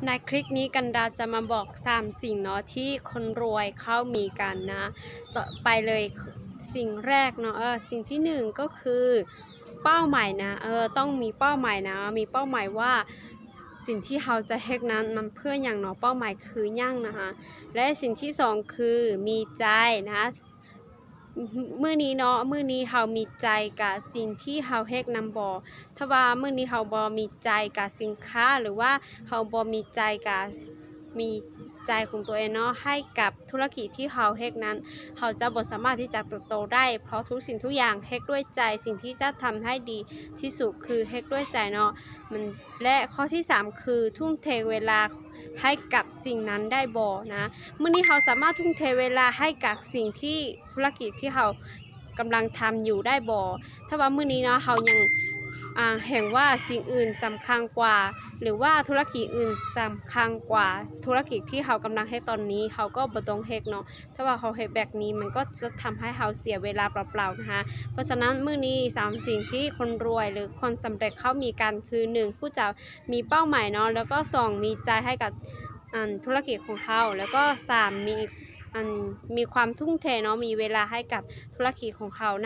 ในคลิปนี้กันดาจะมาบอก3สิ่งเนาะที่คนรวยเขามีกันนะต่อไปเลยสิ่งแรกเนาะสิ่งที่1ก็คือเป้าหมายนะต้องมีเป้าหมายนะมีเป้าหมายว่าสิ่งที่เขาจะเฮ็ดนั้นมันเพื่ออย่างเนาะเป้าหมายคือหยังนะคะและสิ่งที่2คือมีใจนะมื้อนี้เนาะมื้อนี้เขามีใจกับสิ่งที่เขาเฮ็ดนำบ่ถ้าว่ามื้อนี้เขาบ่มีใจกับสินค้าหรือว่าเขาบ่มีใจกับมีใจของตัวเองเนาะให้กับธุรกิจที่เขาเฮ็ดนั้นเขาจะบ่สามารถที่จะเติบโตได้เพราะทุกสิ่งทุกอย่างเฮ็ดด้วยใจสิ่งที่จะทำให้ดีที่สุดคือเฮ็ดด้วยใจเนาะและข้อที่3คือทุ่มเทเวลาให้กับสิ่งนั้นได้บ่นะมื้อนี้เขาสามารถทุ่มเทเวลาให้กับสิ่งที่ธุรกิจที่เขากำลังทำอยู่ได้บ่ถ้าว่ามื้อนี้เนาะเขายังเห็นว่าสิ่งอื่นสำคัญกว่าหรือว่าธุรกิจอื่นสำคัญกว่าธุรกิจที่เขากำลังเฮ็ดตอนนี้เขาก็บ่ต้องเฮ็ดเนาะถ้าว่าเขาเฮ็ดแบบนี้มันก็จะทำให้เขาเสียเวลาเปล่าๆนะคะเพราะฉะนั้นมื้อนี้3สิ่งที่คนรวยหรือคนสำเร็จเขามีกันคือ1ผู้จะมีเป้าหมายเนาะแล้วก็2มีใจให้กับธุรกิจของเขาแล้วก็3มีความทุ่มเทเนาะมีเวลาให้กับธุรกิจของเขานะ